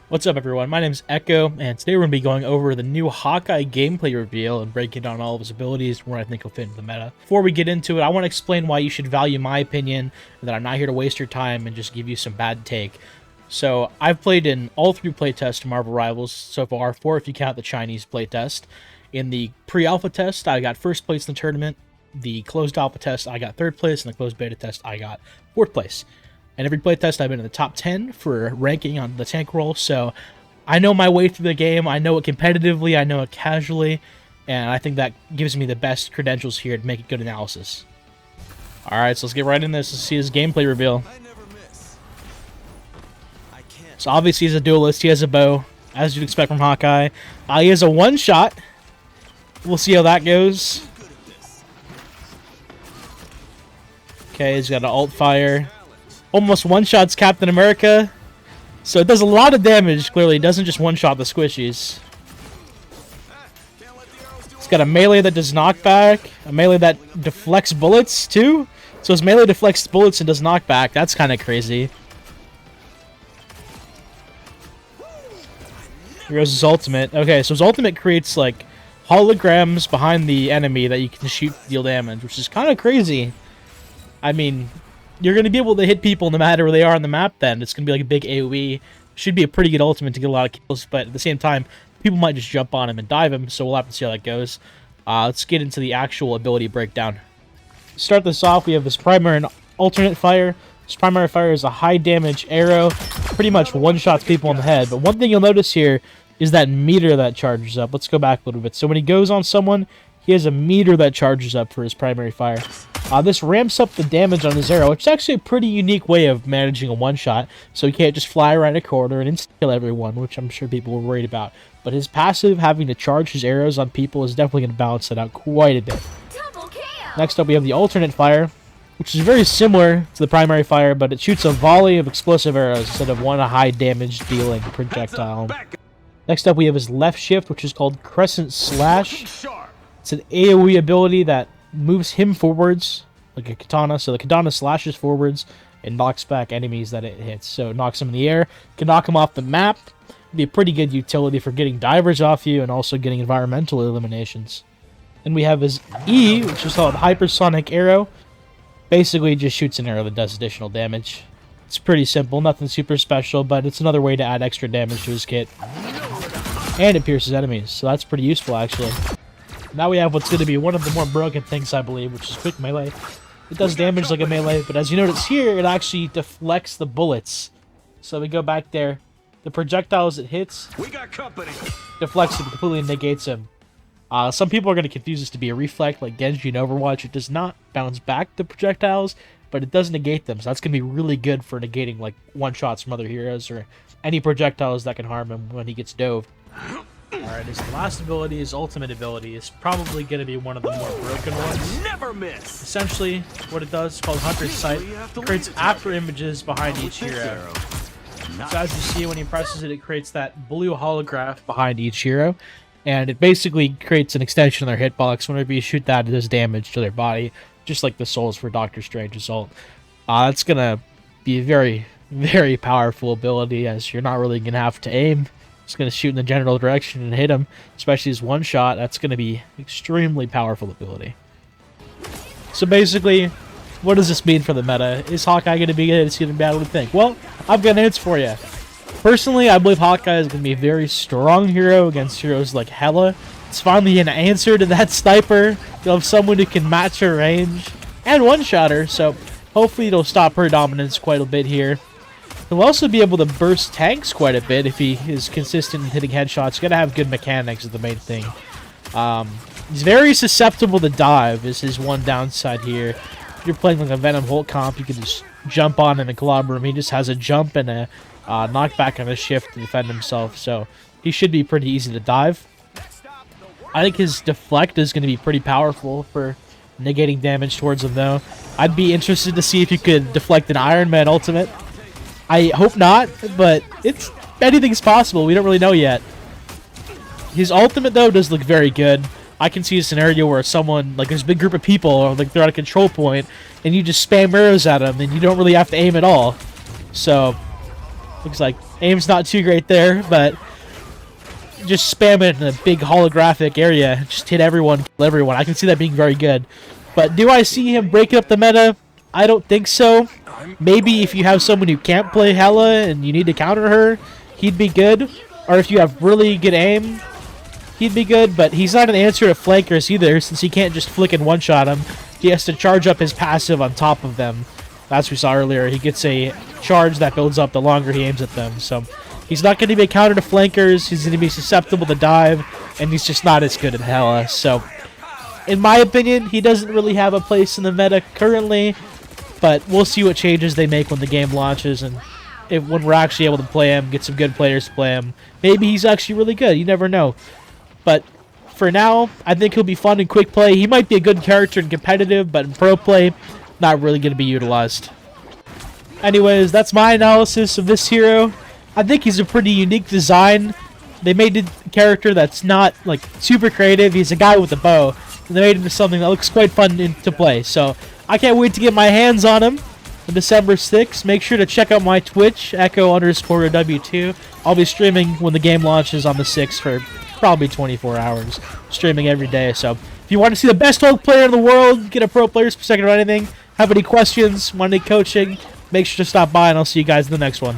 What's up, everyone? My name is Echo, and today we're going to be going over the new Hawkeye gameplay reveal and breaking down all of his abilities and where I think he'll fit into the meta. Before we get into it, I want to explain why you should value my opinion, and that I'm not here to waste your time and just give you some bad take. So, I've played in all three playtests of Marvel Rivals so far, 4 if you count the Chinese playtest. In the pre-alpha test, I got first place in the tournament. The closed alpha test, I got third place, and the closed beta test, I got fourth place. And every playtest, I've been in the top 10 for ranking on the tank role, so I know my way through the game. I know it competitively, I know it casually, and I think that gives me the best credentials here to make a good analysis. Alright, so let's get right in this. Let's see his gameplay reveal. So obviously he's a duelist, he has a bow, as you'd expect from Hawkeye. He has a one-shot. We'll see how that goes. Okay, he's got an alt fire. Almost one-shots Captain America. So it does a lot of damage, clearly. It doesn't just one-shot the squishies. It's got a melee that does knockback. A melee that deflects bullets, too. So his melee deflects bullets and does knockback. That's kind of crazy. Here goes his ultimate. Okay, so his ultimate creates, like, holograms behind the enemy that you can shoot to deal damage, which is kind of crazy. I mean, you're going to be able to hit people no matter where they are on the map then. It's going to be like a big AoE. Should be a pretty good ultimate to get a lot of kills, but at the same time, people might just jump on him and dive him, so we'll have to see how that goes. Let's get into the actual ability breakdown. To start this off, we have his primary and alternate fire. His primary fire is a high damage arrow. Pretty much one-shots people in the head, but one thing you'll notice here is that meter that charges up. Let's go back a little bit. So when he goes on someone, he has a meter that charges up for his primary fire. This ramps up the damage on his arrow, which is actually a pretty unique way of managing a one-shot, so he can't just fly around a corner and insta-kill everyone, which I'm sure people were worried about. But his passive, having to charge his arrows on people, is definitely going to balance that out quite a bit. Next up, we have the alternate fire, which is very similar to the primary fire, but it shoots a volley of explosive arrows instead of one high damage dealing projectile. Next up, we have his left shift, which is called Crescent Slash. It's an AoE ability that moves him forwards like a katana, so the katana slashes forwards and knocks back enemies that it hits. So it knocks them in the air, can knock them off the map. It'd be a pretty good utility for getting divers off you and also getting environmental eliminations. Then we have his E, which is called Hypersonic Arrow. Basically just shoots an arrow that does additional damage. It's pretty simple, nothing super special, but it's another way to add extra damage to his kit. And it pierces enemies, so that's pretty useful actually. Now we have what's going to be one of the more broken things, I believe, which is quick melee. It does damage like a melee, but as you notice here, it actually deflects the bullets. So we go back there. The projectiles it hits, deflects them, completely negates them. Some people are going to confuse this to be a reflect, like Genji in Overwatch. It does not bounce back the projectiles, but it does negate them. So that's going to be really good for negating like one-shots from other heroes or any projectiles that can harm him when he gets dove. Alright, his last ability, his ultimate ability, is probably going to be one of the more broken ones. Never miss! Essentially, what it does is called Hunter's Sight. It creates after images behind each hero. So as you see, when he presses it, it creates that blue holograph behind each hero. And it basically creates an extension of their hitbox. Whenever you shoot that, it does damage to their body, just like the souls for Doctor Strange's ult. That's going to be a very, very powerful ability, as you're not really going to have to aim. It's going to shoot in the general direction and hit him, especially his one shot. That's going to be extremely powerful ability. So basically, what does this mean for the meta? Is Hawkeye going to be good? Is he going to be bad? What do you think? Well, I've got an answer for you. Personally, I believe Hawkeye is going to be a very strong hero against heroes like Hela. It's finally an answer to that sniper. You'll have someone who can match her range and one-shot her, so hopefully it'll stop her dominance quite a bit here. He'll also be able to burst tanks quite a bit if he is consistent in hitting headshots. He's got to have good mechanics is the main thing. He's very susceptible to dive is his one downside here. If you're playing like a Venom Hulk comp, you can just jump on him and clobber him. He just has a jump and a knockback on a shift to defend himself, so he should be pretty easy to dive. I think his deflect is going to be pretty powerful for negating damage towards him, though. I'd be interested to see if you could deflect an Iron Man ultimate. I hope not, but anything's possible. We don't really know yet. His ultimate, though, does look very good. I can see a scenario where someone, like there's a big group of people, or like they're at a control point, and you just spam arrows at them, and you don't really have to aim at all. So Looks like aim's not too great there, but just spam it in a big holographic area. Just hit everyone, kill everyone. I can see that being very good. But do I see him breaking up the meta? I don't think so. Maybe if you have someone who can't play Hela and you need to counter her, he'd be good. Or if you have really good aim, he'd be good. But he's not an answer to flankers either, since he can't just flick and one-shot them. He has to charge up his passive on top of them. As we saw earlier, he gets a charge that builds up the longer he aims at them. So he's not going to be a counter to flankers. He's going to be susceptible to dive, and he's just not as good at Hela. So in my opinion, he doesn't really have a place in the meta currently, but we'll see what changes they make when the game launches, and when we're actually able to play him, get some good players to play him. Maybe he's actually really good. You never know. But for now, I think he'll be fun in quick play. He might be a good character in competitive, but in pro play, not really going to be utilized. Anyways, that's my analysis of this hero. I think he's a pretty unique design. They made a character that's not like super creative. He's a guy with a bow. And they made him into something that looks quite fun to play. So I can't wait to get my hands on him on December 6th. Make sure to check out my Twitch, Echo_W2. I'll be streaming when the game launches on the 6th for probably 24 hours. Streaming every day. So if you want to see the best Hulk player in the world, get a pro players per second or anything, have any questions, want any coaching, make sure to stop by, and I'll see you guys in the next one.